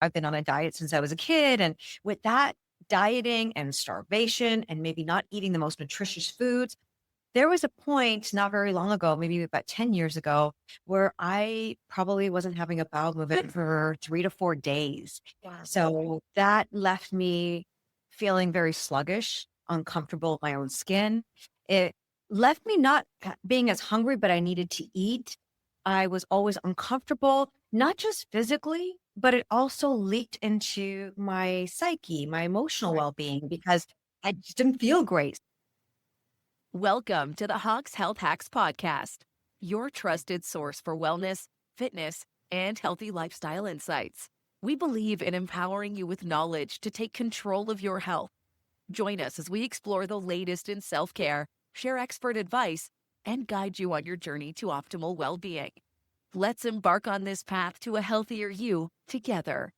I've been on a diet since I was a kid. And with that dieting and starvation and maybe not eating the most nutritious foods, there was a point not very long ago, maybe about 10 years ago, where I probably wasn't having a bowel movement for 3 to 4 days. Wow. So that left me feeling very sluggish, uncomfortable with my own skin. It left me not being as hungry, but I needed to eat. I was always uncomfortable, not just physically, but it also leaked into my psyche, my emotional Right. well being, because I just didn't feel great. Welcome to the Hawks Health Hacks Podcast, your trusted source for wellness, fitness, and healthy lifestyle insights. We believe in empowering you with knowledge to take control of your health. Join us as we explore the latest in self care, share expert advice, and guide you on your journey to optimal well being. Let's embark on this path to a healthier you together.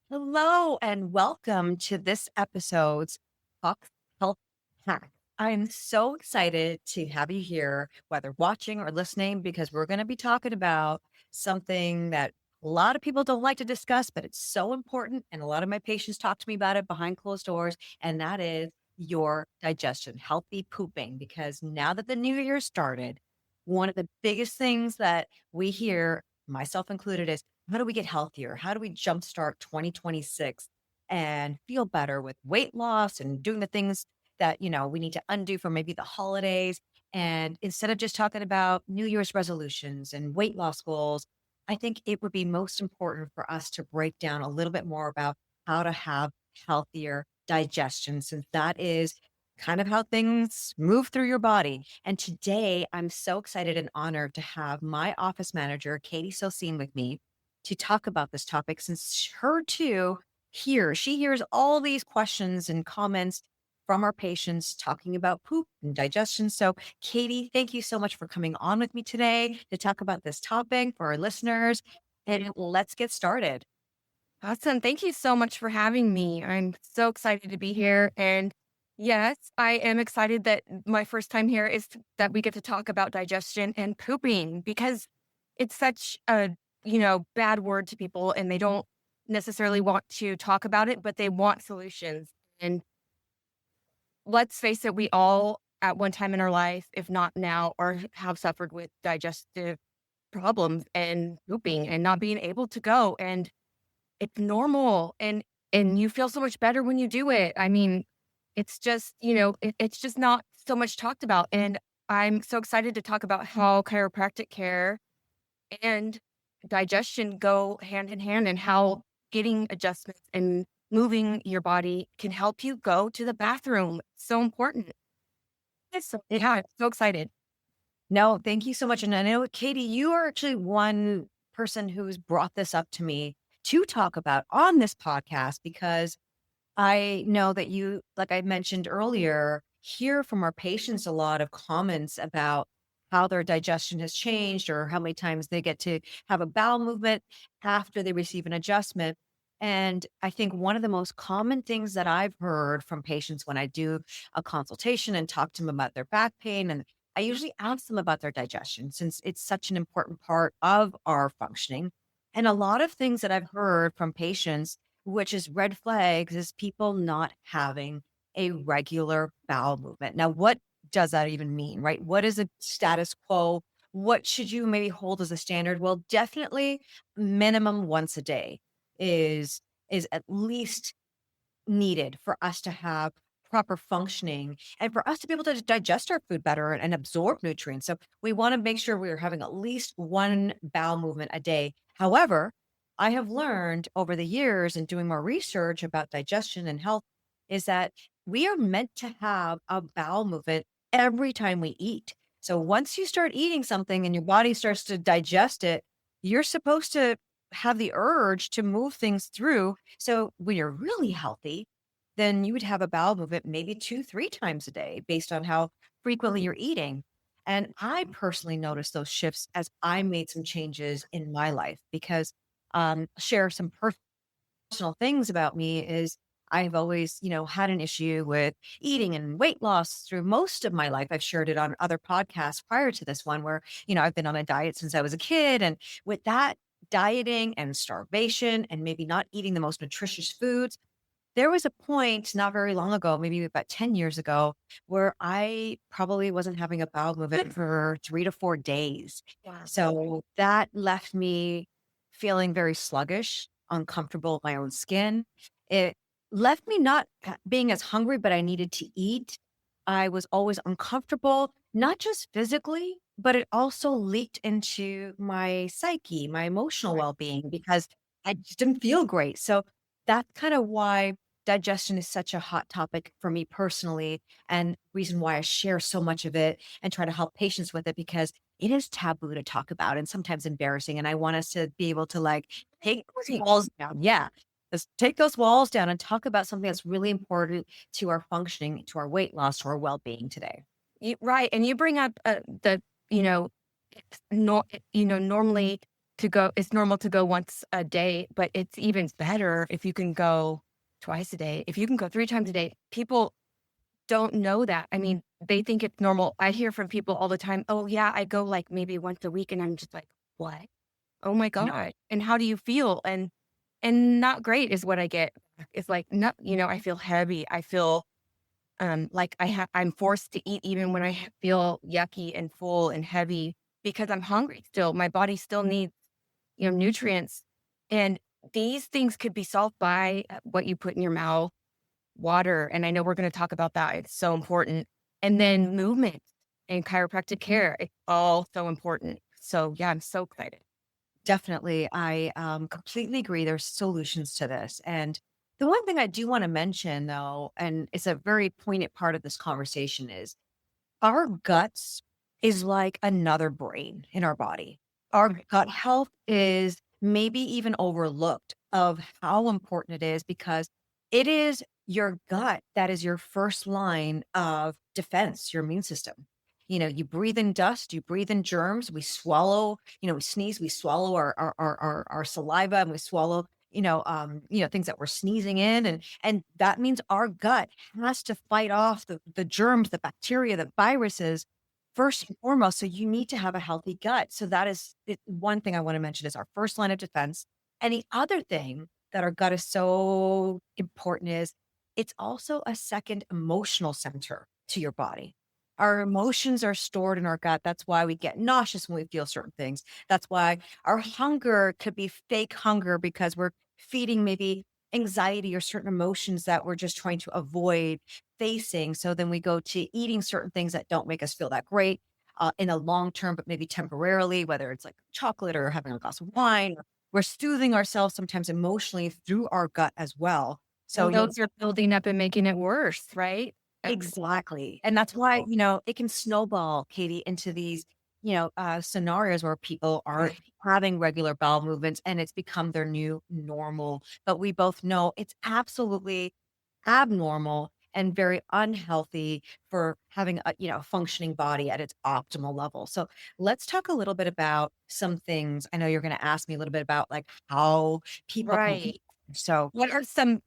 Hello and welcome to this episode's Talk Health Hack. I'm so excited to have you here, whether watching or listening, because we're going to be talking about something that a lot of people don't like to discuss, but it's so important. And a lot of my patients talk to me about it behind closed doors, and that is your digestion, healthy pooping. Because now that the new year started, one of the biggest things that we hear, myself included, is how do we get healthier? How do we jumpstart 2026 and feel better with weight loss and doing the things that, we need to undo for maybe the holidays? And instead of just talking about New Year's resolutions and weight loss goals, I think it would be most important for us to break down a little bit more about how to have healthier digestion, since that is kind of how things move through your body. And today I'm so excited and honored to have my office manager, Katy Sosine, with me to talk about this topic, since her too she hears all these questions and comments from our patients talking about poop and digestion. So Katy, thank you so much for coming on with me today to talk about this topic for our listeners. And let's get started. Awesome. Thank you so much for having me. I'm so excited to be here. And yes, I am excited that my first time here is that we get to talk about digestion and pooping because it's such a, bad word to people and they don't necessarily want to talk about it, but they want solutions. And let's face it, we all at one time in our life, if not now, or have suffered with digestive problems and pooping and not being able to go. And it's normal, and you feel so much better when you do it. I mean, it's just, it's just not so much talked about, and I'm so excited to talk about how chiropractic care and digestion go hand in hand and how getting adjustments and moving your body can help you go to the bathroom. So important. So, It, yeah, I'm so excited. no, thank you so much. And I know, Katy, you are actually one person who's brought this up to me to talk about on this podcast, because I know that you, like I mentioned earlier, hear from our patients a lot of comments about how their digestion has changed or how many times they get to have a bowel movement after they receive an adjustment. And I think one of the most common things that I've heard from patients when I do a consultation and talk to them about their back pain, and I usually ask them about their digestion since it's such an important part of our functioning. And a lot of things that I've heard from patients, which is red flags, is people not having a regular bowel movement. Now, what does that even mean, right? What is a status quo? What should you maybe hold as a standard? Well, definitely minimum once a day is is at least needed for us to have proper functioning and for us to be able to digest our food better and absorb nutrients. So we want to make sure we are having at least one bowel movement a day. However, I have learned over the years in doing more research about digestion and health is that we are meant to have a bowel movement every time we eat. So once you start eating something and your body starts to digest it, you're supposed to have the urge to move things through. So when you're really healthy, then you would have a bowel movement maybe 2, 3 times a day based on how frequently you're eating. And I personally noticed those shifts as I made some changes in my life, because share some personal things about me is I've always, had an issue with eating and weight loss through most of my life. I've shared it on other podcasts prior to this one where, I've been on a diet since I was a kid. And with that dieting and starvation and maybe not eating the most nutritious foods, there was a point not very long ago, maybe about 10 years ago, where I probably wasn't having a bowel movement for 3 to 4 days. Wow. So that left me feeling very sluggish, uncomfortable with my own skin. It left me not being as hungry, but I needed to eat. I was always uncomfortable, not just physically, but it also leaked into my psyche, my emotional Right. well being, because I just didn't feel great. So that's kind of why digestion is such a hot topic for me personally, and reason why I share so much of it and try to help patients with it, because it is taboo to talk about and sometimes embarrassing. And I want us to be able to like take those walls down. Yeah. Just take those walls down and talk about something that's really important to our functioning, to our weight loss, to our well being today. Right. And you bring up you know, it's normally it's normal to go once a day, but it's even better if you can go twice a day. If you can go 3 times a day, people don't know that. I mean, they think it's normal. I hear from people all the time, oh, yeah, I go like maybe once a week. And I'm just like, what? Oh my No. God. And how do you feel? And not great is what I get. It's like, no, I feel heavy. I feel like I'm forced to eat even when I feel yucky and full and heavy because I'm hungry still. My body still needs, nutrients. And these things could be solved by what you put in your mouth, water. And I know we're going to talk about that. It's so important. And then movement and chiropractic care. It's all so important. So yeah, I'm so excited. Definitely. I completely agree. There's solutions to this. And the one thing I do want to mention, though, and it's a very poignant part of this conversation, is our guts is like another brain in our body. Our Right. gut health is maybe even overlooked of how important it is, because it is your gut that is your first line of defense, your immune system. You breathe in dust, you breathe in germs, we swallow, we sneeze, we swallow our saliva, and we swallow, things that we're sneezing in. And that means our gut has to fight off the germs, the bacteria, the viruses first and foremost. So you need to have a healthy gut. So that is one thing I want to mention is our first line of defense. And the other thing that our gut is so important is it's also a second emotional center to your body. Our emotions are stored in our gut. That's why we get nauseous when we feel certain things. That's why our hunger could be fake hunger, because we're feeding maybe anxiety or certain emotions that we're just trying to avoid facing. So then we go to eating certain things that don't make us feel that great in a long term, but maybe temporarily, whether it's like chocolate or having a glass of wine. We're soothing ourselves sometimes emotionally through our gut as well. So, And those are building up and making it worse, right? exactly. And that's why, it can snowball, Katie, into these, scenarios where people aren't having regular bowel movements and it's become their new normal. But we both know it's absolutely abnormal and very unhealthy for having a, functioning body at its optimal level. So let's talk a little bit about some things. I know you're going to ask me a little bit about like how people can Right. eat. So What are some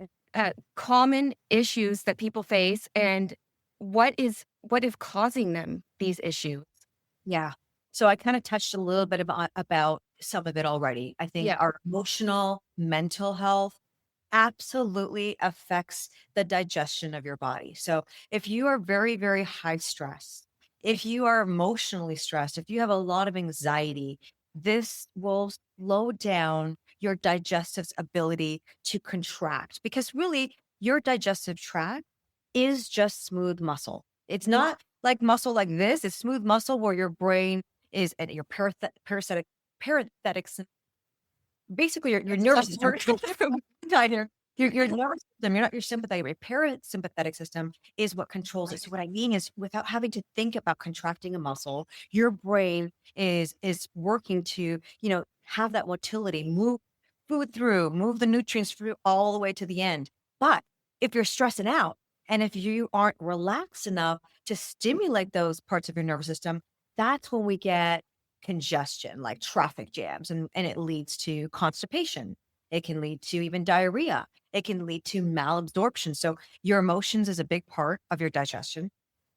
common issues that people face, and what is causing them these issues? yeah. So I kind of touched a little bit about some of it already. I think Yeah. our emotional, mental health absolutely affects the digestion of your body. So if you are very, very high stress, if you are emotionally stressed, if you have a lot of anxiety, this will slow down your digestive's ability to contract, because really your digestive tract is just smooth muscle. It's not like muscle like this. It's smooth muscle where your brain is at your parasympathetic basically your That's a nervous tough system. word. Inside here. Your nervous system, you're not your sympathetic, your parasympathetic system is what controls it. So what I mean is, without having to think about contracting a muscle, your brain is working to, have that motility, move food through, move the nutrients through all the way to the end. But if you're stressing out and if you aren't relaxed enough to stimulate those parts of your nervous system, that's when we get congestion, like traffic jams, and it leads to constipation. It can lead to even diarrhea. It can lead to malabsorption. So your emotions is a big part of your digestion.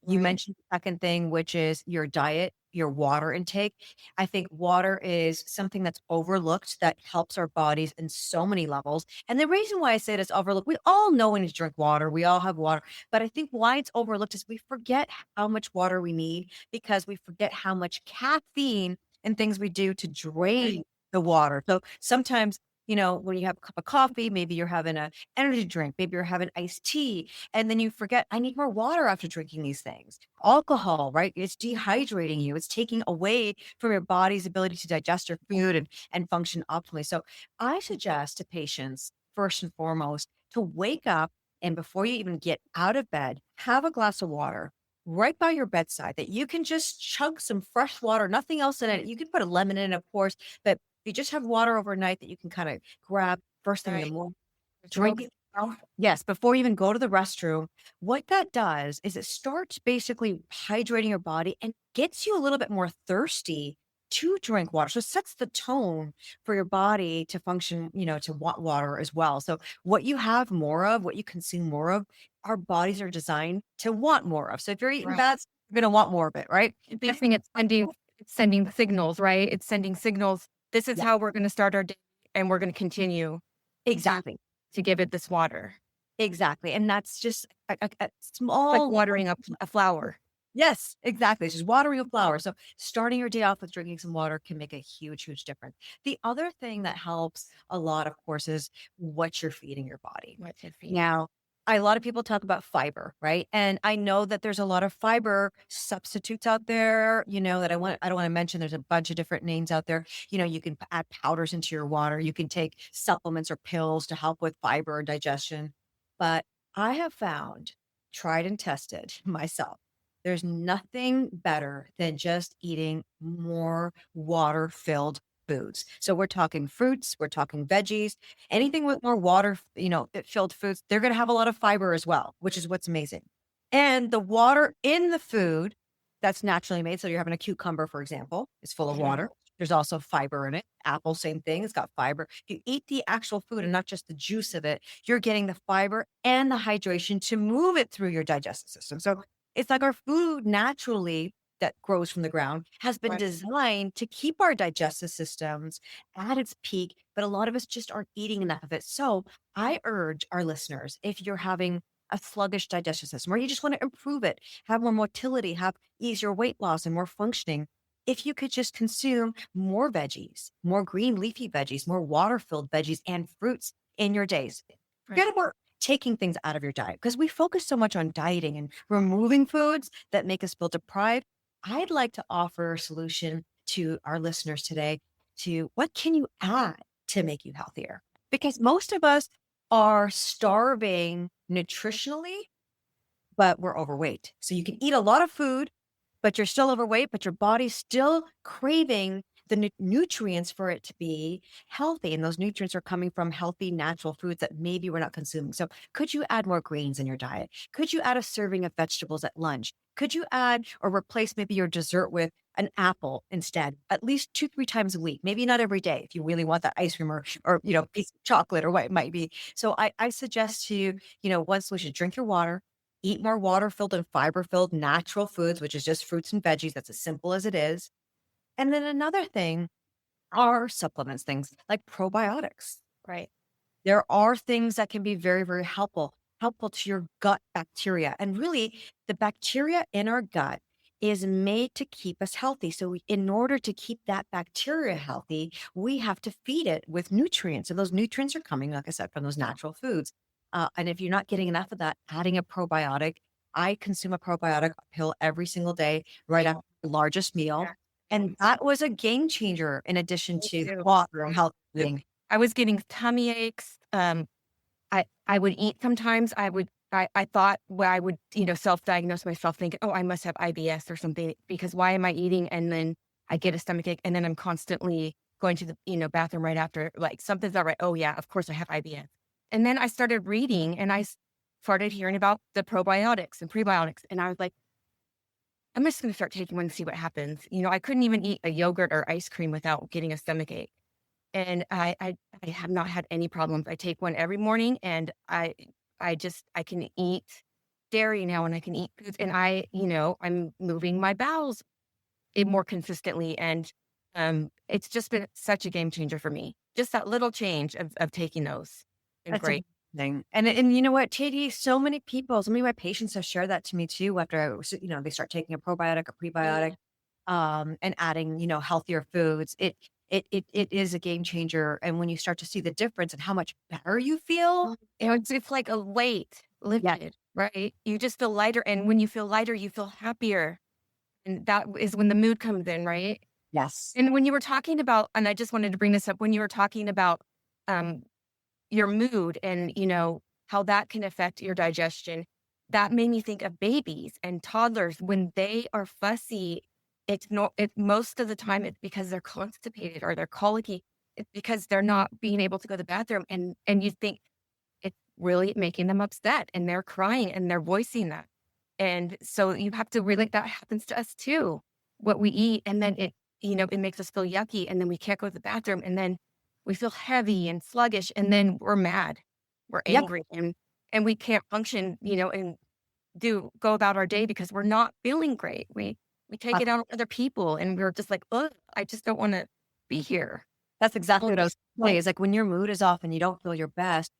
You Right. mentioned the second thing, which is your diet, your water intake. I think water is something that's overlooked that helps our bodies in so many levels. And the reason why I say it's overlooked, we all know we need to drink water. We all have water. But I think why it's overlooked is we forget how much water we need because we forget how much caffeine and things we do to drain the water. So sometimes, when you have a cup of coffee, maybe you're having an energy drink, maybe you're having iced tea, and then you forget, I need more water after drinking these things. Alcohol, right? It's dehydrating you. It's taking away from your body's ability to digest your food and function optimally. So I suggest to patients, first and foremost, to wake up and before you even get out of bed, have a glass of water right by your bedside that you can just chug some fresh water, nothing else in it. You can put a lemon in, of course, but you just have water overnight that you can kind of grab first thing in the Right. morning, There's no drink it. Yes, before you even go to the restroom, what that does is it starts basically hydrating your body and gets you a little bit more thirsty to drink water. So it sets the tone for your body to function, to want water as well. So what you have more of, what you consume more of, our bodies are designed to want more of. So if you're eating right. bad, you're going to want more of it, right? Basically, it's sending signals, right? It's sending signals. This is Yeah, how we're going to start our day, and we're going to continue to exactly. to give it this water. Exactly. And that's just a It's like small. watering a flower. Yes, exactly. It's just watering a flower. So starting your day off with drinking some water can make a huge, huge difference. The other thing that helps a lot, of course, is what you're feeding your body. What's your feet? Now, a lot of people talk about fiber, right? And I know that there's a lot of fiber substitutes out there, that I don't want to mention. There's a bunch of different names out there. You can add powders into your water. You can take supplements or pills to help with fiber and digestion. But I have found, tried and tested myself, there's nothing better than just eating more water filled foods. So we're talking fruits, we're talking veggies, anything with more water, filled foods, they're going to have a lot of fiber as well, which is what's amazing. And the water in the food that's naturally made. So you're having a cucumber, for example, is full of water. There's also fiber in it. Apple, same thing. It's got fiber. If you eat the actual food and not just the juice of it, you're getting the fiber and the hydration to move it through your digestive system. So it's like our food naturally that grows from the ground has been Right. designed to keep our digestive systems at its peak, but a lot of us just aren't eating enough of it. So I urge our listeners, if you're having a sluggish digestive system or you just want to improve it, have more motility, have easier weight loss and more functioning, if you could just consume more veggies, more green leafy veggies, more water filled veggies and fruits in your days. Right. Forget about taking things out of your diet because we focus so much on dieting and removing foods that make us feel deprived. I'd like to offer a solution to our listeners today to what can you add to make you healthier? Because most of us are starving nutritionally, but we're overweight. So you can eat a lot of food, but you're still overweight, but your body's still craving the nutrients for it to be healthy. And those nutrients are coming from healthy, natural foods that maybe we're not consuming. So could you add more greens in your diet? Could you add a serving of vegetables at lunch? Could you add or replace maybe your dessert with an apple instead, at least 2, 3 times a week, maybe not every day if you really want that ice cream or piece of chocolate or what it might be. So I suggest to you, one solution, drink your water, eat more water filled and fiber filled natural foods, which is just fruits and veggies. That's as simple as it is. And then another thing are supplements, things like probiotics. Right. There are things that can be very, very helpful to your gut bacteria. And really, the bacteria in our gut is made to keep us healthy. So in order to keep that bacteria healthy, we have to feed it with nutrients. And those nutrients are coming, like I said, from those natural foods. And if you're not getting enough of that, adding a probiotic. I consume a probiotic pill every single day, right after the largest meal. Yeah. And that was a game changer in addition Me to too. water and health. I was getting tummy aches. I would eat sometimes. I thought, well, I would, self-diagnose myself thinking, oh, I must have IBS or something because why am I eating? And then I get a stomach ache and then I'm constantly going to the, bathroom right after, like something's not right. Oh yeah, of course I have IBS. And then I started reading and started hearing about the probiotics and prebiotics. And I was like, I'm just going to start taking one and see what happens. I couldn't even eat a yogurt or ice cream without getting a stomach ache. and I have not had any problems. I take one every morning, and I can eat dairy now, and I can eat foods, and I'm moving my bowels more consistently, and it's just been such a game changer for me. Just that little change of taking those. Been That's great. amazing. And you know what, Katie, so many of my patients have shared that to me too after they start taking a probiotic or prebiotic, and adding, healthier foods. It is a game changer. And when you start to see the difference and how much better you feel. It's like a weight Yeah. lifted, right? You just feel lighter, and when you feel lighter, you feel happier, and that is when the mood comes in, right? Yes. And when you were talking about, and I just wanted to bring this up, when you were talking about um, your mood and how that can affect your digestion, that made me think of babies and toddlers when they are fussy. It most of the time it's because they're constipated or they're colicky. It's because they're not being able to go to the bathroom, and you think it's really making them upset, and they're crying and they're voicing that. And so you have to relate that happens to us too. What we eat, and then it makes us feel yucky, and then we can't go to the bathroom, and then we feel heavy and sluggish, and then we're mad, we're Yep. angry, and we can't function, and do go about our day because we're not feeling great. We take Uh, it out on other people, and we're just like, oh, I just don't want to be here. That's exactly Well, what I was gonna say, is like when your mood is off and you don't feel your best,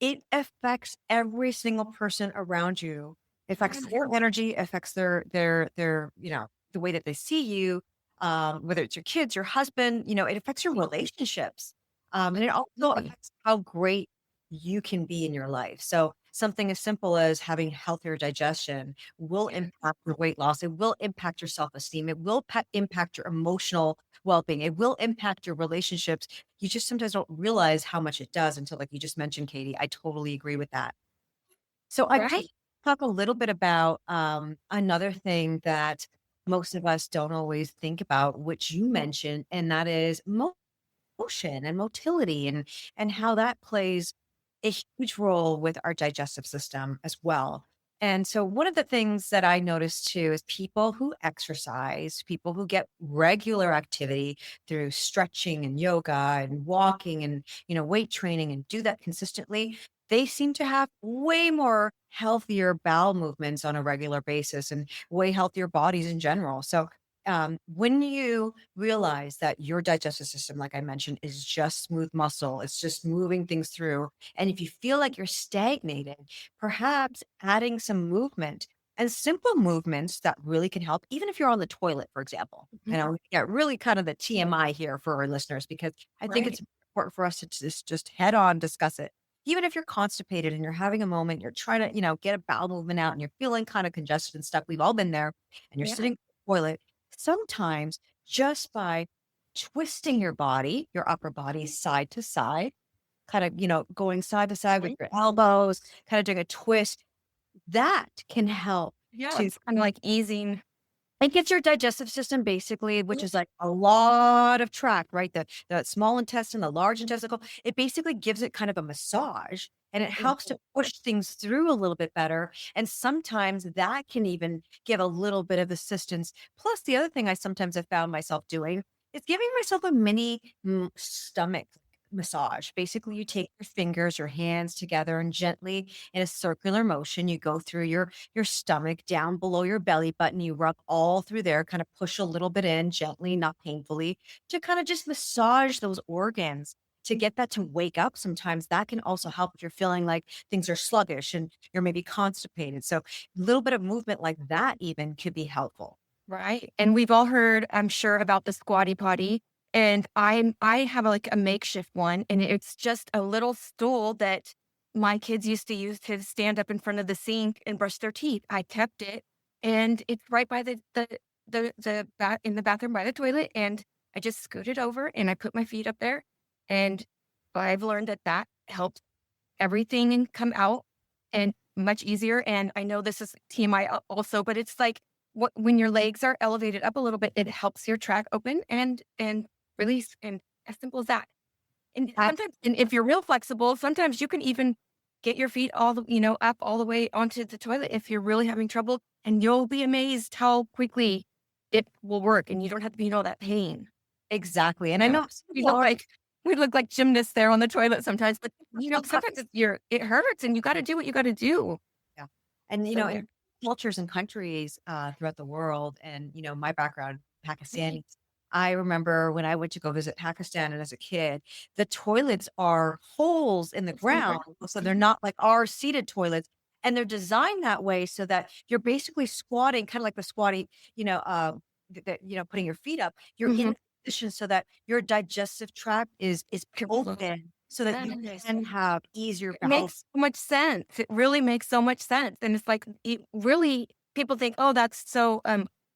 it affects every single person around you. It affects their energy, affects their, the way that they see you, whether it's your kids, your husband, it affects your relationships. And it also Absolutely. affects how great you can be in your life. So something as simple as having healthier digestion will Yeah. impact your weight loss. It will impact your self-esteem. It will impact your emotional well-being. It will impact your relationships. You just sometimes don't realize how much it does until, like you just mentioned, Katie. I totally agree with that. So I Right. talk a little bit about another thing that most of us don't always think about, which you mentioned, and that is motion and motility, and how that plays a huge role with our digestive system as well. And so one of the things that I notice too is people who exercise, people who get regular activity through stretching and yoga and walking and, weight training and do that consistently, they seem to have way more healthier bowel movements on a regular basis and way healthier bodies in general. So when you realize that your digestive system, like I mentioned, is just smooth muscle, it's just moving things through. And if you feel like you're stagnated, perhaps adding some movement and simple movements that really can help, even if you're on the toilet, for example. Mhm. And I get really kind of the TMI here for our listeners, because I think Right. it's important for us to just head on discuss it. Even if you're constipated and you're having a moment, you're trying to, get a bowel movement out and you're feeling kind of congested and stuff. We've all been there, and you're Yeah. sitting on the toilet. Sometimes just by twisting your body, your upper body side to side, kind of, going side to side with Mhm. your elbows, kind of doing a twist, that can help Yeah. to, It's kind of like easing. it gets your digestive system basically, which is like a lot of tract, right? The small intestine, the large intestinal, it basically gives it kind of a massage, and it helps to push things through a little bit better. And sometimes that can even give a little bit of assistance. Plus, the other thing I sometimes have found myself doing is giving myself a mini stomach massage. Basically, you take your fingers, your hands together, and gently in a circular motion, you go through your stomach down below your belly button. You rub all through there, kind of push a little bit in gently, not painfully, to kind of just massage those organs to get that to wake up. Sometimes that can also help if you're feeling like things are sluggish and you're maybe constipated. So a little bit of movement like that even could be helpful. Right. And we've all heard, I'm sure, about the squatty potty. And I have like a makeshift one, and it's just a little stool that my kids used to use to stand up in front of the sink and brush their teeth. I kept it, and it's right by in the bathroom by the toilet. And I just scoot it over, and I put my feet up there. And I've learned that helps everything and come out and much easier. And I know this is TMI also, but it's like when your legs are elevated up a little bit, it helps your track open and release. And as simple as that. And sometimes, and if you're real flexible, sometimes you can even get your feet up all the way onto the toilet if you're really having trouble, and you'll be amazed how quickly it will work, and you don't have to be in all that pain. Exactly. And I Yeah. know some You people know, like, we look like gymnasts there on the toilet sometimes, but sometimes it hurts and you got to do what you got to do. Yeah. And, So in cultures and countries throughout the world, and, my background, Pakistani, I remember when I went to go visit Pakistan and as a kid, the toilets are holes in the ground. So they're not like our seated toilets. And they're designed that way so that you're basically squatting, kind of like the squatting, putting your feet up. You're in Mhm. a position so that your digestive tract is open so that you Yes. can have easier It bowel. makes so much sense. It really makes so much sense. And it's like it really people think, oh, that's so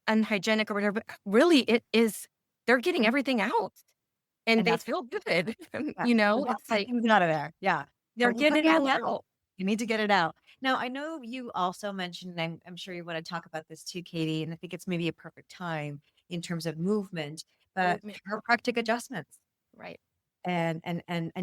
unhygienic or whatever. But really it is they're getting everything out and And they that's feel good. Yeah, we want It's that like things out of there. Yeah. they're getting it out. You need to get it out. Now, I know you also mentioned, and I'm sure you want to talk about this too, Katie, and I think it's maybe a perfect time in terms of movement, but Movement. chiropractic adjustments Right. and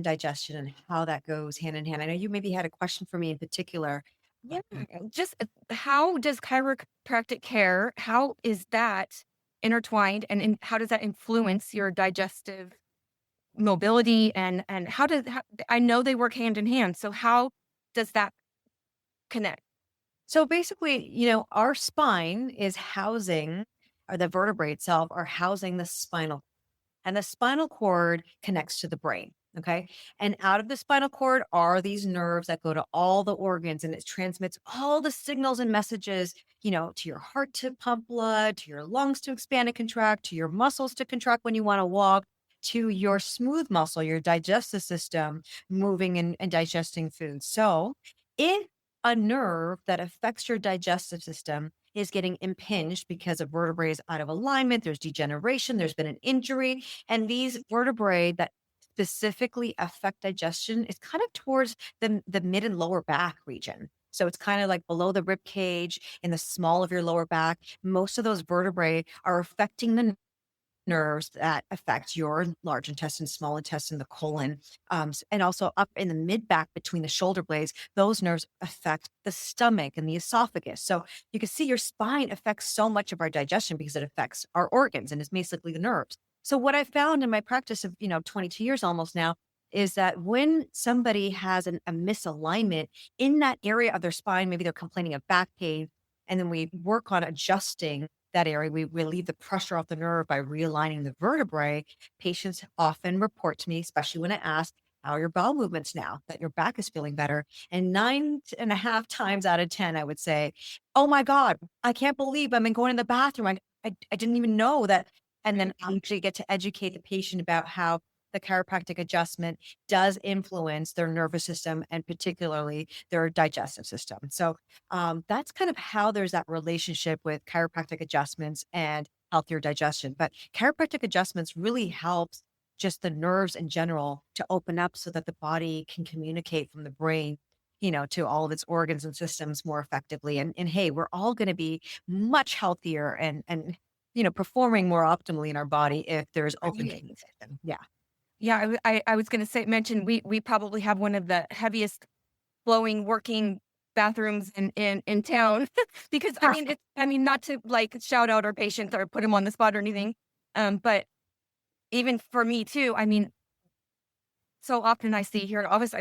digestion and how that goes hand in hand. I know you maybe had a question for me in particular. Yeah. Just how does chiropractic care, how is that intertwined how does that influence your digestive mobility and I know they work hand in hand. So how does that connect? So basically, our spine is housing, or the vertebrae itself are housing the spinal. And the spinal cord connects to the brain. Okay. And out of the spinal cord are these nerves that go to all the organs, and it transmits all the signals and messages, to your heart to pump blood, to your lungs to expand and contract, to your muscles to contract when you want to walk, to your smooth muscle, your digestive system moving and digesting food. So if a nerve that affects your digestive system is getting impinged because a vertebrae is out of alignment, there's degeneration, there's been an injury, and these vertebrae that specifically affect digestion is kind of towards the mid and lower back region. So it's kind of like below the rib cage in the small of your lower back. Most of those vertebrae are affecting the nerves that affect your large intestine, small intestine, the colon, and also up in the mid back between the shoulder blades. Those nerves affect the stomach and the esophagus. So you can see your spine affects so much of our digestion because it affects our organs and is basically the nerves. So what I found in my practice of 22 years almost now is that when somebody has a misalignment in that area of their spine, maybe they're complaining of back pain, and then we work on adjusting that area. We relieve the pressure off the nerve by realigning the vertebrae. Patients often report to me, especially when I ask, how are your bowel movements now that your back is feeling better? And 9.5 times out of 10, I would say, oh my God, I can't believe I've been going in the bathroom. I didn't even know that. And then I actually get to educate the patient about how the chiropractic adjustment does influence their nervous system and particularly their digestive system. So that's kind of how there's that relationship with chiropractic adjustments and healthier digestion. But chiropractic adjustments really helps just the nerves in general to open up so that the body can communicate from the brain, to all of its organs and systems more effectively. And hey, we're all going to be much healthier and performing more optimally in our body if there's open Right. communication. Yeah. Yeah, I was gonna say mention we probably have one of the heaviest flowing working bathrooms in town because I mean not to like shout out our patients or put them on the spot or anything, but even for me too. I mean, so often I see here at office,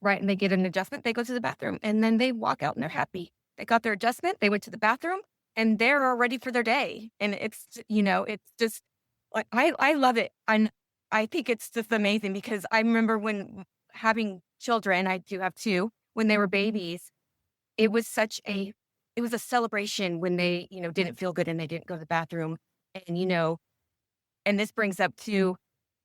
right, and they get an adjustment, they go to the bathroom, and then they walk out and they're happy. They got their adjustment, they went to the bathroom, and they're all ready for their day. And it's just like I love it. And I think it's just amazing because I remember when having children, I do have two, when they were babies, it was it was a celebration when they, didn't feel good and they didn't go to the bathroom. And, and this brings up to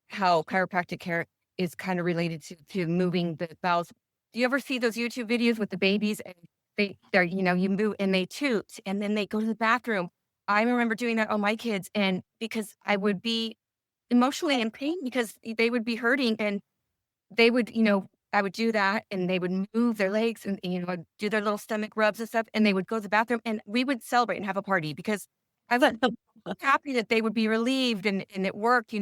how chiropractic care is kind of related to moving the bowels. Do you ever see those YouTube videos with the babies and they're, you move and they toot and then they go to the bathroom? I remember doing that on my kids and because I would be emotionally in pain because they would be hurting and they would, I would do that and they would move their legs and, I'd do their little stomach rubs and stuff and they would go to the bathroom and we would celebrate and have a party because I was happy that they would be relieved and it worked,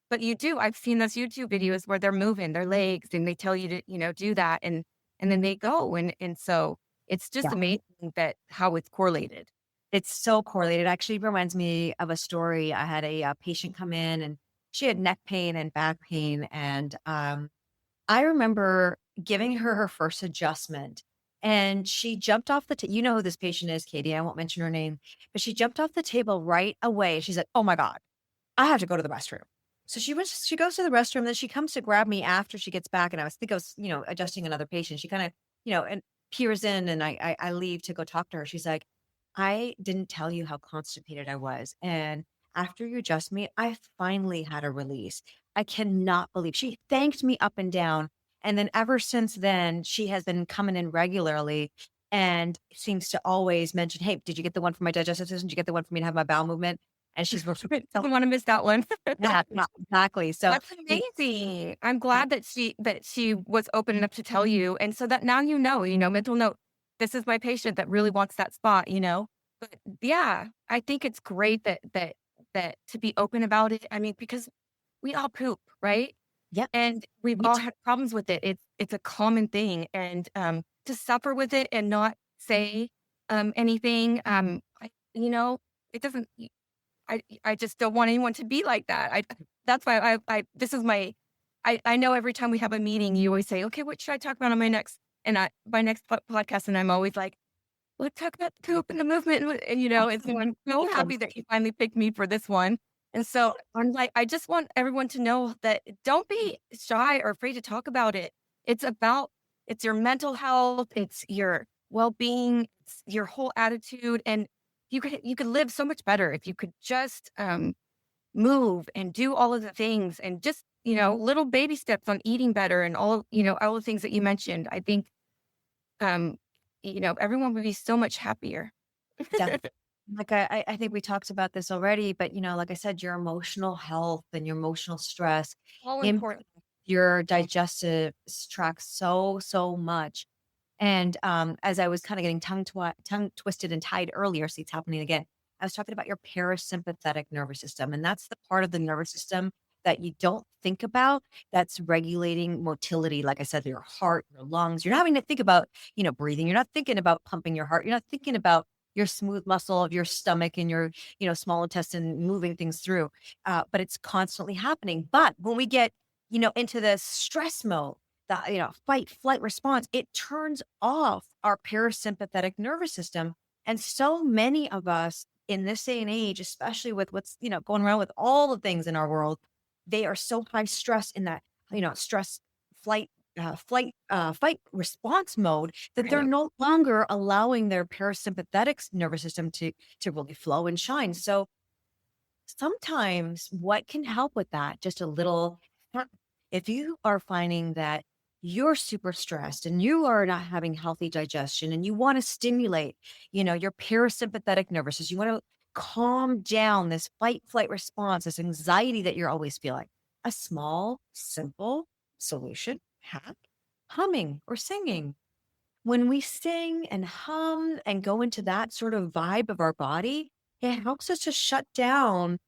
but I've seen those YouTube videos where they're moving their legs and they tell you to, do that and then they go and so it's just Yeah. amazing that how it's correlated. It's so correlated. It actually reminds me of a story. I had a patient come in, and she had neck pain and back pain. And I remember giving her her first adjustment, and she jumped off you know who this patient is, Katie. I won't mention her name, but she jumped off the table right away. She's like, "Oh my God, I have to go to the restroom." So she goes to the restroom, then she comes to grab me after she gets back. And I was, adjusting another patient. She kind of, and peers in, and I leave to go talk to her. She's like, "I didn't tell you how constipated I was. And after you adjust me, I finally had a release. I cannot believe." She thanked me up and down. And then ever since then, she has been coming in regularly and seems to always mention, "Hey, did you get the one for my digestive system? Did you get the one for me to have my bowel movement?" And she's Doesn't want to miss that one. yeah, not exactly. So That's amazing. I'm glad that she was open enough to tell you, and so that now mental note, this is my patient that really wants that spot. But yeah, I think it's great that to be open about it. I mean, because we all poop, right? yep, And we've me all too. had problems with it. It's a common thing, and to suffer with it and not say anything, it doesn't. I just don't want anyone to be like that. That's why I this is my I know every time we have a meeting, you always say, "Okay, what should I talk about on my next podcast?" And I'm always like, "Let's talk about the poop and the movement." And so I'm so happy that you finally picked me for this one. And so I'm like, I just want everyone to know that don't be shy or afraid to talk about it. It's your mental health, it's your well-being, it's your whole attitude, and you could live so much better if you could just move and do all of the things and just little baby steps on eating better and all the things that you mentioned. I think um everyone would be so much happier. Definitely. Like I think we talked about this already, but like I said, your emotional health and your emotional stress All impact important. your digestive tract so, so much. And as I was kind of getting tongue twisted and tied earlier, see it's happening again. I was talking about your parasympathetic nervous system, and that's the part of the nervous system that you don't think about. That's regulating motility. Like I said, your heart, your lungs. You're not having to think about breathing. You're not thinking about pumping your heart. You're not thinking about your smooth muscle of your stomach and your small intestine moving things through. But it's constantly happening. But when we get into the stress mode, the fight flight response, it turns off our parasympathetic nervous system. And so many of us in this day and age, especially with what's going around with all the things in our world, they are so high stress in that stress flight fight response mode that they're Right. no longer allowing their parasympathetic nervous system to really flow and shine. So sometimes what can help with that, just a little, if you are finding that you're super stressed and you are not having healthy digestion and you want to stimulate, your parasympathetic nervous system, you want to calm down this fight flight response, this anxiety that you're always feeling, a small, simple solution hack, humming or singing. When we sing and hum and go into that sort of vibe of our body, it helps us to shut down,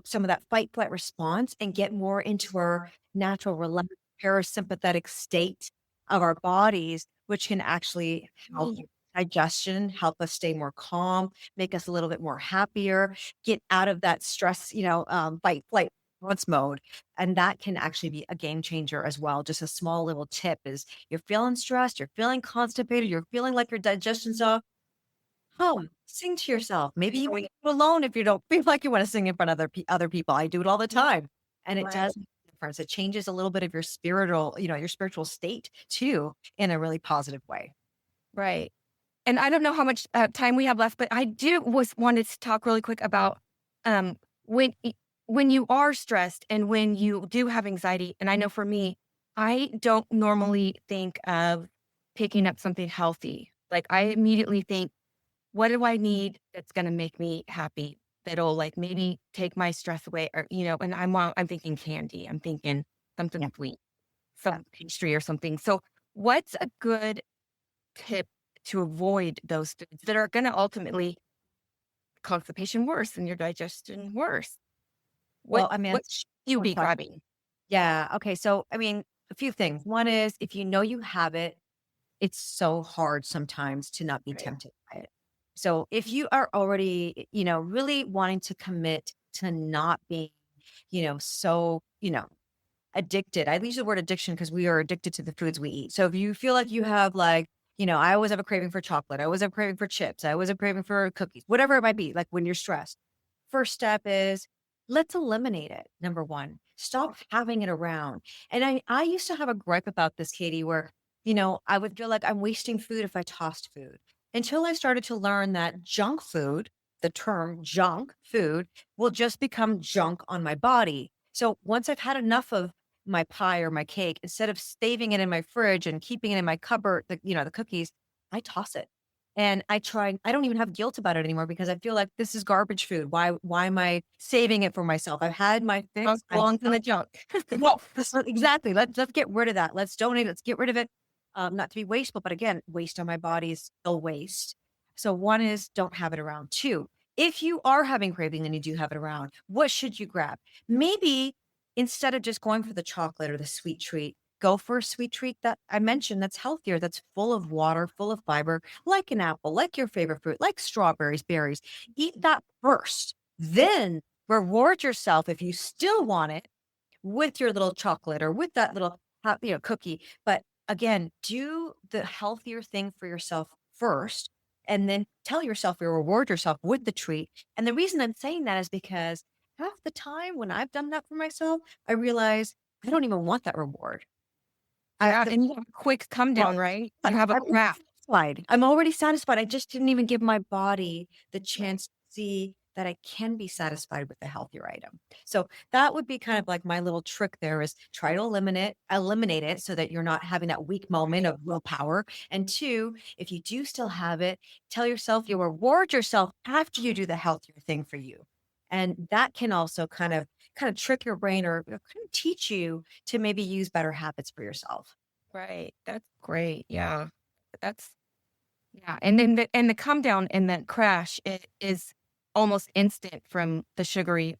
some of that fight flight response and get more into our natural relaxed parasympathetic state of our bodies, which can actually help Mm. digestion, help us stay more calm, make us a little bit more happier, get out of that stress, fight flight response mode. And that can actually be a game changer as well. Just a small little tip is you're feeling stressed, you're feeling constipated, you're feeling like your digestion's off. Hum, sing to yourself. Maybe you want to do it alone if you don't feel like you want to sing in front of other people. I do it all the time, and it Right. does make a difference. It changes a little bit of your spiritual state too, in a really positive way. Right. And I don't know how much time we have left, but I do was wanted to talk really quick about um, when when you are stressed and when you do have anxiety. And I know for me, I don't normally think of picking up something healthy. Like I immediately think, what do I need that's going to make me happy? That'll like maybe take my stress away, or And I'm thinking candy. I'm thinking something Yeah, sweet, yeah. some pastry or something. So, what's a good tip to avoid those foods that are gonna ultimately constipation worse and your digestion worse? What Well, I mean, what should you we're be talking. grabbing? Yeah. Okay. So, I mean, a few things. One is if you know you have it, it's so hard sometimes to not be Right. tempted by it. So if you are already, really wanting to commit to not being so, addicted. I use the word addiction because we are addicted to the foods we eat. So if you feel like you have like, I always have a craving for chocolate. I always have a craving for chips. I always have a craving for cookies, whatever it might be, like when you're stressed. First step is let's eliminate it. Number one, stop having it around. And I used to have a gripe about this, Katie, where, I would feel like I'm wasting food if I tossed food until I started to learn that junk food, the term junk food, will just become junk on my body. So once I've had enough of my pie or my cake, instead of saving it in my fridge and keeping it in my cupboard, the cookies, I toss it. And I don't even have guilt about it anymore because I feel like this is garbage food. Why am I saving it for myself? I've had my Junk fix. belongs in the junk. Well, exactly. Let's get rid of that. Let's donate. Let's get rid of it. Not to be wasteful, but again, waste on my body is still waste. So one is don't have it around. Two, if you are having craving and you do have it around, what should you grab? Maybe instead of just going for the chocolate or the sweet treat, go for a sweet treat that I mentioned that's healthier, that's full of water, full of fiber, like an apple, like your favorite fruit, like strawberries, berries. Eat that first. Then reward yourself if you still want it with your little chocolate or with that little cookie. But again, do the healthier thing for yourself first and then tell yourself you reward yourself with the treat. And the reason I'm saying that is because half the time when I've done that for myself, I realize I don't even want that reward. I Yeah, the and you have a quick come well, down, right? I'm You have a already wrap. satisfied. I'm already satisfied. I just didn't even give my body the chance to see that I can be satisfied with a healthier item. So that would be kind of like my little trick there is try to eliminate it so that you're not having that weak moment of willpower. And two, if you do still have it, tell yourself you'll reward yourself after you do the healthier thing for you. And that can also kind of trick your brain or kind of teach you to maybe use better habits for yourself. Right. That's great. Yeah. That's yeah. And then the come down and that crash is almost instant from the sugary,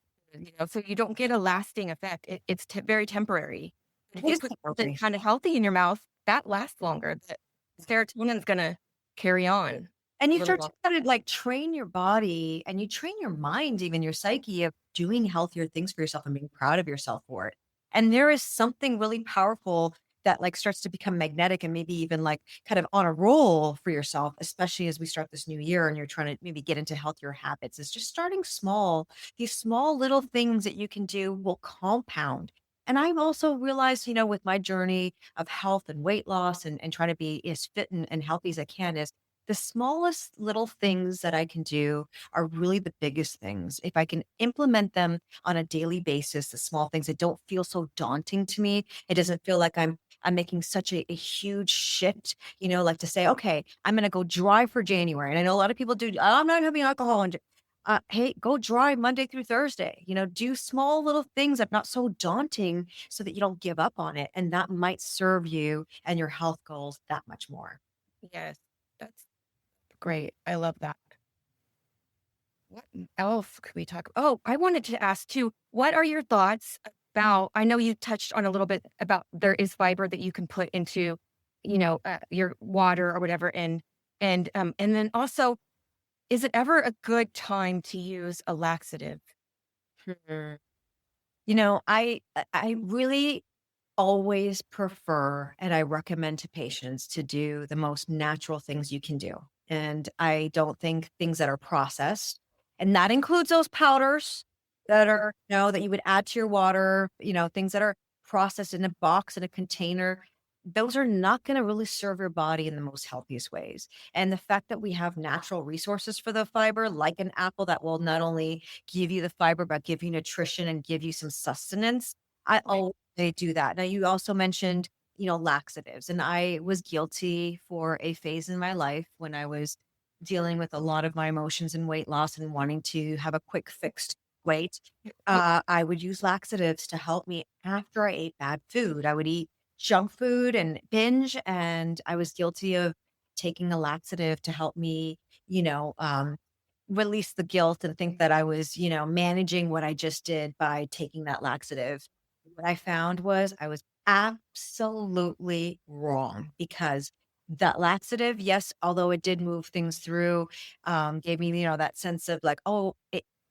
so you don't get a lasting effect. It's very temporary. If you put something Exactly. kind of healthy in your mouth, that lasts longer. The serotonin's gonna carry on And a you little start to longer. kind of like train your body and you train your mind, even your psyche of doing healthier things for yourself and being proud of yourself for it. And there is something really powerful that like starts to become magnetic and maybe even like kind of on a roll for yourself, especially as we start this new year and you're trying to maybe get into healthier habits. Is just starting small. These small little things that you can do will compound. And I've also realized, with my journey of health and weight loss and trying to be as fit and healthy as I can is the smallest little things that I can do are really the biggest things. If I can implement them on a daily basis, the small things that don't feel so daunting to me, it doesn't feel like I'm making such a huge shift, like to say, okay, I'm going to go dry for January. And I know a lot of people do, oh, I'm not having alcohol. Hey, go dry Monday through Thursday, do small little things that are not so daunting so that you don't give up on it. And that might serve you and your health goals that much more. Yes, that's great. I love that. What else could we talk? Oh, I wanted to ask too, what are your thoughts about, I know you touched on a little bit about there is fiber that you can put into, your water or whatever. And then also, is it ever a good time to use a laxative? Hmm. I really always prefer and I recommend to patients to do the most natural things you can do. And I don't think things that are processed, and that includes those powders that are, that you would add to your water, things that are processed in a box, in a container, those are not going to really serve your body in the most healthiest ways. And the fact that we have natural resources for the fiber, like an apple that will not only give you the fiber, but give you nutrition and give you some sustenance. I always they do that. Now, you also mentioned, laxatives, and I was guilty for a phase in my life when I was dealing with a lot of my emotions and weight loss and wanting to have a quick fixed weight. I would use laxatives to help me after I ate bad food. I would eat junk food and binge, and I was guilty of taking a laxative to help me, you know, um, release the guilt and think that I was, managing what I just did by taking that laxative. What I found was I was absolutely wrong because that laxative, yes, although it did move things through, gave me, that sense of like, oh,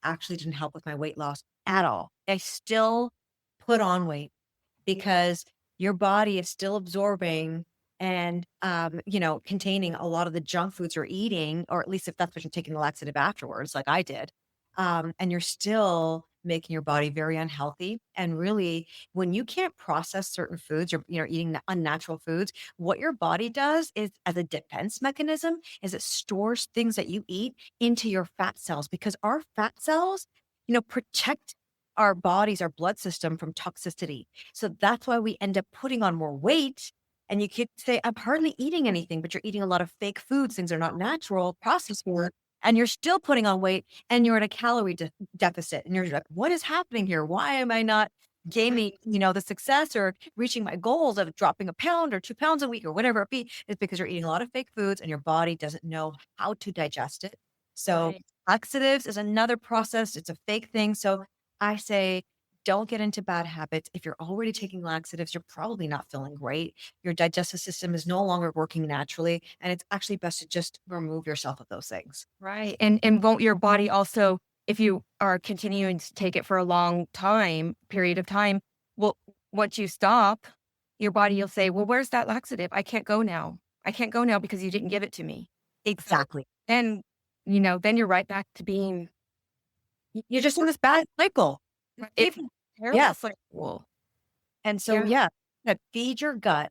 actually didn't help with my weight loss at all. I still put on weight because your body is still absorbing and containing a lot of the junk foods you're eating, or at least if that's what you're taking the laxative afterwards, like I did. And you're still making your body very unhealthy. And really, when you can't process certain foods, you're eating unnatural foods. What your body does is, as a defense mechanism, is it stores things that you eat into your fat cells, because our fat cells, protect our bodies, our blood system from toxicity. So that's why we end up putting on more weight. And you could say, I'm hardly eating anything, but you're eating a lot of fake foods. Things are not natural, processed food, and you're still putting on weight, and you're at a calorie deficit. And you're like, what is happening here? Why am I not gaining, the success or reaching my goals of dropping a pound or 2 pounds a week or whatever it be? It's because you're eating a lot of fake foods and your body doesn't know how to digest it. So Right. laxatives is another process. It's a fake thing. So I say, don't get into bad habits. If you're already taking laxatives, you're probably not feeling great. Your digestive system is no longer working naturally. And it's actually best to just remove yourself of those things. Right. And won't your body also, if you are continuing to take it for a long period of time, well, once you stop, your body will say, well, where's that laxative? I can't go now. I can't go now because you didn't give it to me. So Exactly. then, then you're right back to being You're just in this bad cycle. it's If a terrible Yes. cycle. And so, Yeah. yeah, that feed your gut.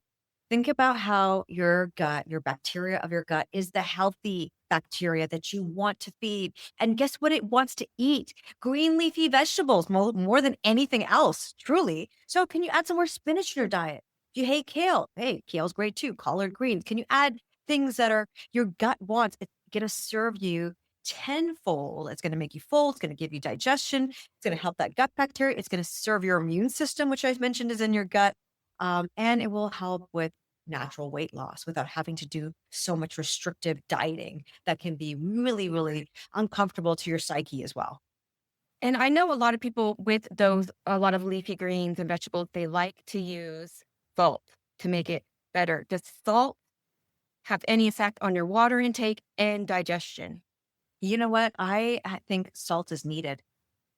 Think about how your gut, your bacteria of your gut is the healthy bacteria that you want to feed. And guess what it wants to eat? Green leafy vegetables more than anything else, truly. So can you add some more spinach in your diet? If you hate kale, hey, kale's great too. Collard greens. Can you add things that are your gut wants? It's going to serve you tenfold. It's going to make you full. It's going to give you digestion. It's going to help that gut bacteria. It's going to serve your immune system, which I mentioned is in your gut. And it will help with natural weight loss without having to do so much restrictive dieting that can be really, really uncomfortable to your psyche as well. And I know a lot of people with those, a lot of leafy greens and vegetables, they like to use salt to make it better. Does salt have any effect on your water intake and digestion? You know what? I think salt is needed.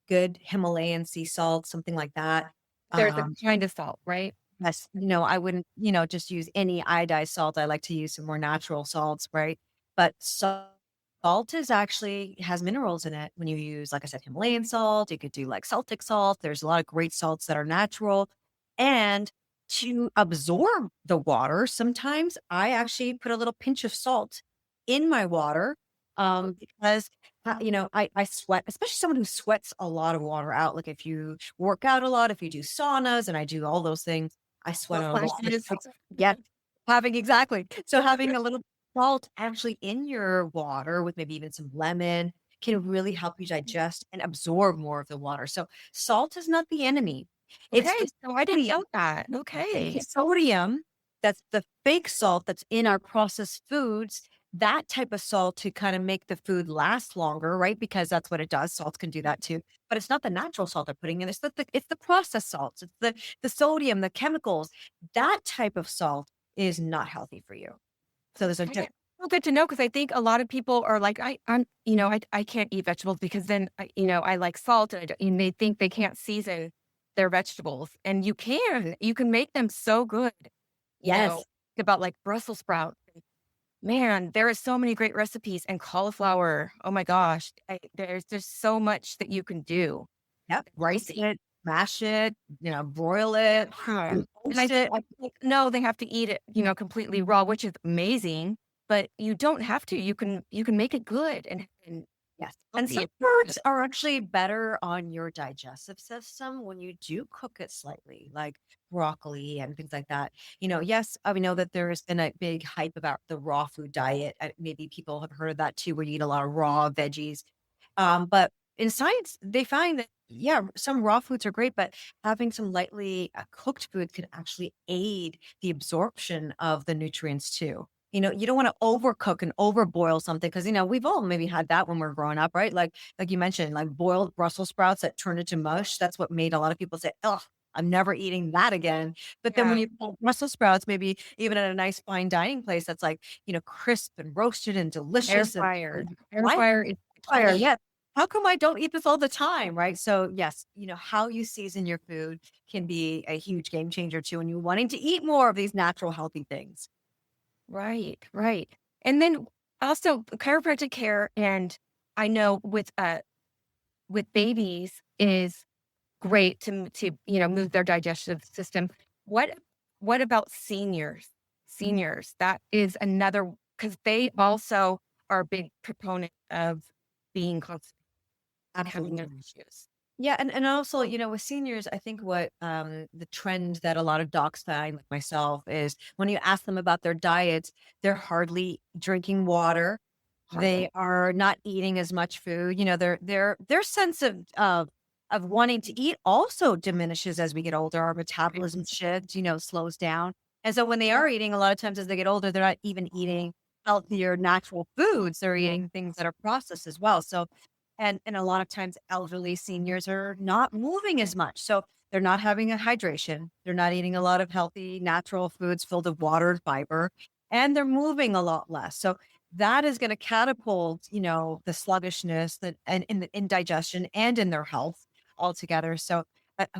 Good Himalayan sea salt, something like that. There's a Um, kind of salt, right? Yes, I wouldn't, just use any iodized salt. I like to use some more natural salts, right? But salt is actually has minerals in it. When you use, like I said, Himalayan salt, you could do like Celtic salt. There's a lot of great salts that are natural. And to absorb the water, sometimes I actually put a little pinch of salt in my water, because I sweat, especially someone who sweats a lot of water out. Like if you work out a lot, if you do saunas, and I do all those things, I sweat Hot a lot. flashes. Yeah, exactly. So having a little salt actually in your water with maybe even some lemon can really help you digest and absorb more of the water. So salt is not the enemy. It's Okay, the so I didn't sodium. know that. It's the Okay. sodium, that's the fake salt that's in our processed foods, that type of salt to kind of make the food last longer, right? Because that's what it does. Salts can do that too. But it's not the natural salt they're putting in. It's the processed salts. It's the sodium, the chemicals. That type of salt is not healthy for you. So there's a Okay. difference. Well, good to know because I think a lot of people are like, I can't eat vegetables because then, I like salt and, and they think they can't season their vegetables. And you can make them so good, you know, Yes. about like Brussels sprouts. Man, there is so many great recipes and cauliflower. Oh my gosh. There's just so much that you can do. Yep. Rice Healthy. it, mash it, broil it, Yeah. And roast it. I think, no, they have to eat it, completely raw, which is amazing, but you don't have to. You can make it good and Yes. And some healthy. foods are actually better on your digestive system when you do cook it slightly, like broccoli and things like that. Yes, we know that there has been a big hype about the raw food diet. Maybe people have heard of that too, where you eat a lot of raw veggies. But in science, they find that, yeah, some raw foods are great, but having some lightly cooked foods can actually aid the absorption of the nutrients too. You don't want to overcook and overboil something because, we've all maybe had that when we're growing up, right? Like you mentioned, like boiled Brussels sprouts that turned into mush. That's what made a lot of people say, oh, I'm never eating that again. But then when Yeah. you put Brussels sprouts, maybe even at a nice fine dining place that's like, crisp and roasted and Air delicious and fryer. Air why fryer is fire, key. yeah. how come I don't eat this all the time? Right. So, yes, how you season your food can be a huge game changer too. And you wanting to eat more of these natural, healthy things. Right, right. And then also chiropractic care, and I know with babies is great to move their digestive system. What what about seniors? Seniors, that is another, because they also are a big proponent of being constipated and having their Absolutely. issues. Yeah, and also, with seniors, I think what the trend that a lot of docs find, like myself, is when you ask them about their diets, they're hardly drinking water. They Hardly. are not eating as much food. Their sense of wanting to eat also diminishes as we get older. Our Right. metabolism shifts, slows down. And so when they are eating, a lot of times as they get older, they're not even eating healthier, natural foods. They're eating things that are processed as well. So and a lot of times elderly seniors are not moving as much. So they're not having a hydration. They're not eating a lot of healthy, natural foods filled with water, fiber, and they're moving a lot less. So that is going to catapult, the sluggishness that and in digestion and in their health altogether. So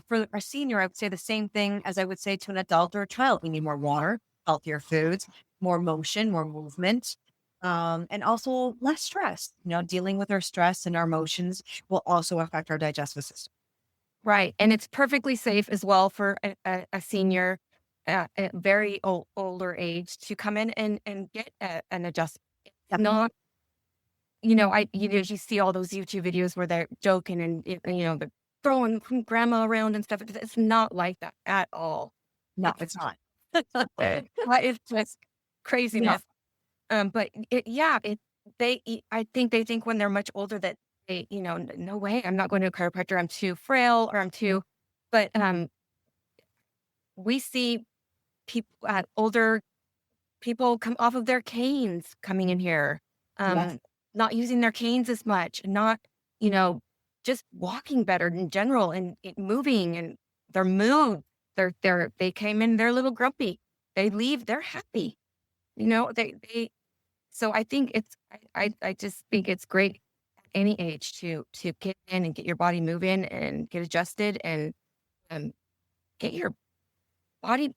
for a senior, I would say the same thing as I would say to an adult or a child. We need more water, healthier foods, more motion, more movement, and also less stress. Dealing with our stress and our emotions will also affect our digestive system. Right, and it's perfectly safe as well for a senior, a very older age to come in and get an adjustment. It's Yep. not, you see all those YouTube videos where they're joking and they're throwing grandma around and stuff. It's not like that at all. No, It's it's not. it's just No. craziness. But yeah, I think they think when they're much older that no way, I'm not going to a chiropractor. I'm too frail, or I'm too. But we see people, older people come off of their canes coming in here, Yes. um, not using their canes as much, not you know, just walking better in general, and moving, and their mood. They came in, they're a little grumpy. They leave, they're happy. They So I think I just think it's great at any age to get in and get your body moving and get adjusted, and um, get your body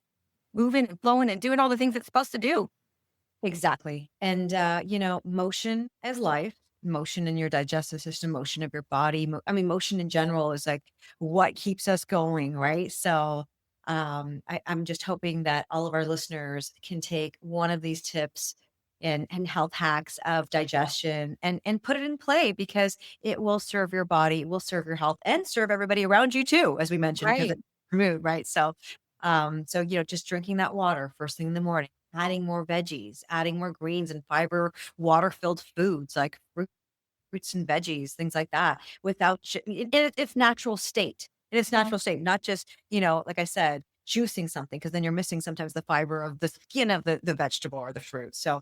moving and flowing and doing all the things it's supposed to do. Exactly. And, motion as life, motion in your digestive system, motion of your body. Motion in general is like what keeps us going, right? So, I'm just hoping that all of our listeners can take one of these tips and health hacks of digestion and put it in play because it will serve your body, it will serve your health and serve everybody around you too, as we mentioned, because Right. it's mood, right? So, just drinking that water first thing in the morning, adding more veggies, adding more greens and fiber, water-filled foods like fruits and veggies, things like that, without in its natural state. In its natural state, not just, like I said, juicing something because then you're missing sometimes the fiber of the skin of the vegetable or the fruit. So,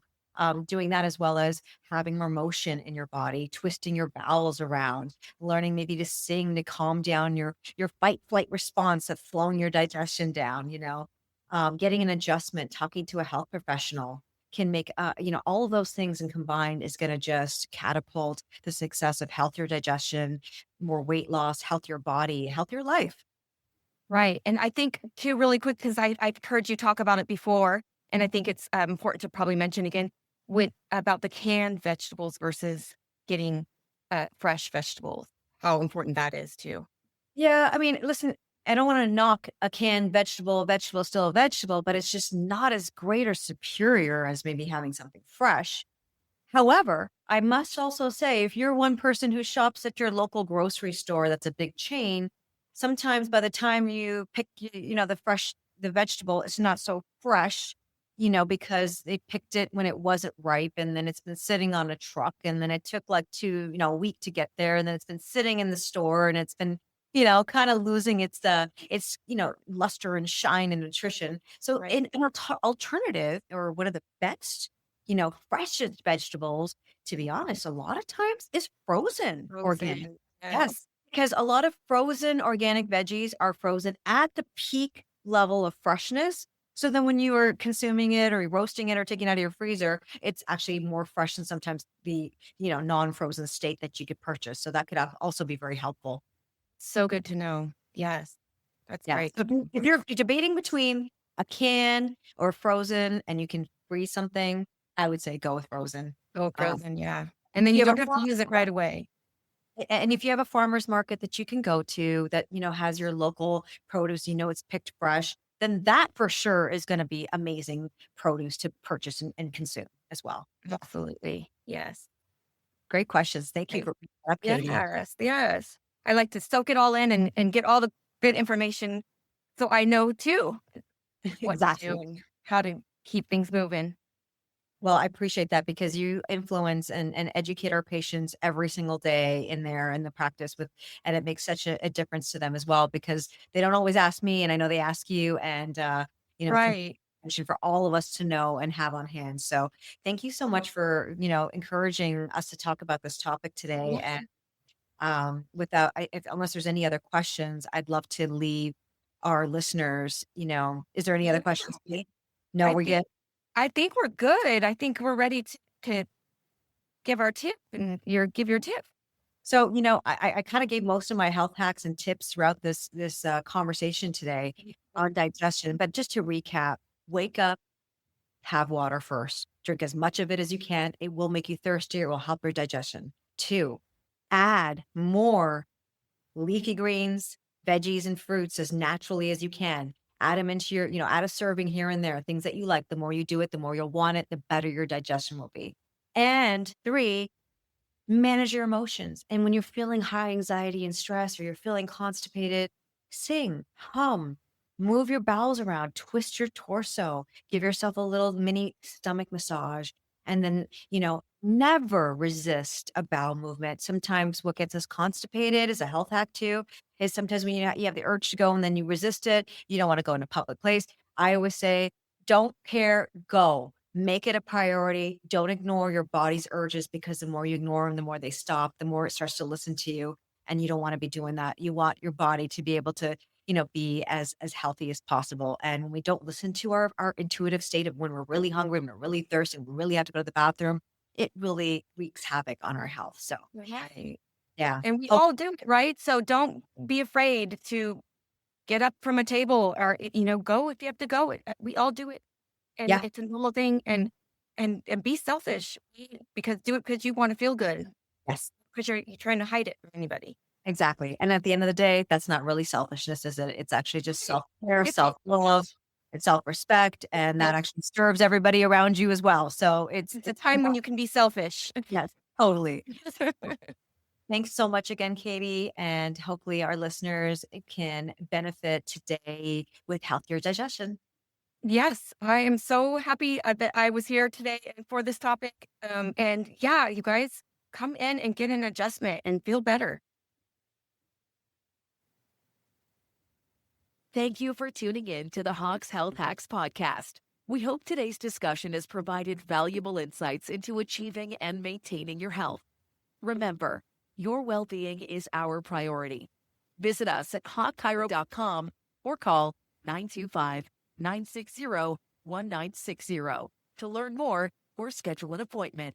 doing that as well as having more motion in your body, twisting your bowels around, learning maybe to sing to calm down your fight flight response that's slowing your digestion down. Getting an adjustment, talking to a health professional can make all of those things and combined is going to just catapult the success of healthier digestion, more weight loss, healthier body, healthier life. Right. And I think too, really quick, because I've heard you talk about it before, and I think it's important to probably mention again with about the canned vegetables versus getting fresh vegetables, how important that is too. Yeah, listen, I don't want to knock a canned vegetable. A vegetable is still a vegetable, but it's just not as great or superior as maybe having something fresh. However, I must also say, if you're one person who shops at your local grocery store that's a big chain, sometimes by the time you pick, the vegetable, it's not so fresh, because they picked it when it wasn't ripe and then it's been sitting on a truck and then it took like a week to get there and then it's been sitting in the store and it's been, kind of losing its luster and shine and nutrition. So Right. an alternative or one of the best freshest vegetables, to be honest, a lot of times is frozen organic. Frozen. Yes. Yes, because a lot of frozen organic veggies are frozen at the peak level of freshness. So then when you are consuming it or roasting it or taking it out of your freezer, it's actually more fresh than sometimes the, non-frozen state that you could purchase. So that could also be very helpful. So good to know. Yes, that's Yeah. great. So if you're debating between a can or frozen and you can freeze something, I would say go with frozen. Oh, Um, frozen, yeah. And then you you have don't a have to use it right away. And if you have a farmer's market that you can go to that, has your local produce, it's picked fresh, then that for sure is going to be amazing produce to purchase and consume as well. Absolutely. Yes. Great questions. Thank you Right. for bringing that up, Katie. Yes, yes. I like to soak it all in and get all the good information so I know too what to do Exactly. and how to keep things moving. Well, I appreciate that because you influence and educate our patients every single day in the practice and it makes such a difference to them as well because they don't always ask me and I know they ask you and, it's Right. information for all of us to know and have on hand. So thank you so much for, encouraging us to talk about this topic today. Yeah. And, unless there's any other questions, I'd love to leave our listeners, is there any other questions? No, I we're think good. I think we're good. I think we're ready to give our tip and give your tip. So, I kind of gave most of my health hacks and tips throughout this conversation today on digestion. But just to recap, wake up, have water first. Drink as much of it as you can. It will make you thirsty. It will help your digestion. Two, add more leafy greens, veggies, and fruits as naturally as you can. Add them into add a serving here and there, things that you like. The more you do it, the more you'll want it, the better your digestion will be. And three, manage your emotions. And when you're feeling high anxiety and stress, or you're feeling constipated, sing, hum, move your bowels around, twist your torso, give yourself a little mini stomach massage. And then, never resist a bowel movement. Sometimes what gets us constipated is a health hack too, is sometimes when you have the urge to go and then you resist it, you don't want to go in a public place. I always say, don't care, go. Make it a priority. Don't ignore your body's urges because the more you ignore them, the more they stop, the more it starts to listen to you. And you don't want to be doing that. You want your body to be able to, be as healthy as possible. And when we don't listen to our intuitive state of when we're really hungry, when we're really thirsty, we really have to go to the bathroom, it really wreaks havoc on our health. So Right. yeah. And we Oh, all do it, right? So don't be afraid to get up from a table or, go if you have to go. We all do it. And yeah. it's a normal thing and be selfish because do it because you want to feel good Yes. because you're trying to hide it from anybody. Exactly. And at the end of the day, that's not really selfishness, is it? It's actually just self-care, It's self-love, and self-respect, and that Yep. actually serves everybody around you as well. So It's a time when you can be selfish. yes, totally. Thanks so much again, Katie, and hopefully our listeners can benefit today with healthier digestion. Yes, I am so happy that I was here today for this topic. And yeah, you guys come in and get an adjustment and feel better. Thank you for tuning in to the Hawks Health Hacks podcast. We hope today's discussion has provided valuable insights into achieving and maintaining your health. Remember, your well-being is our priority. Visit us at hawkchiro.com or call 925-960-1960 to learn more or schedule an appointment.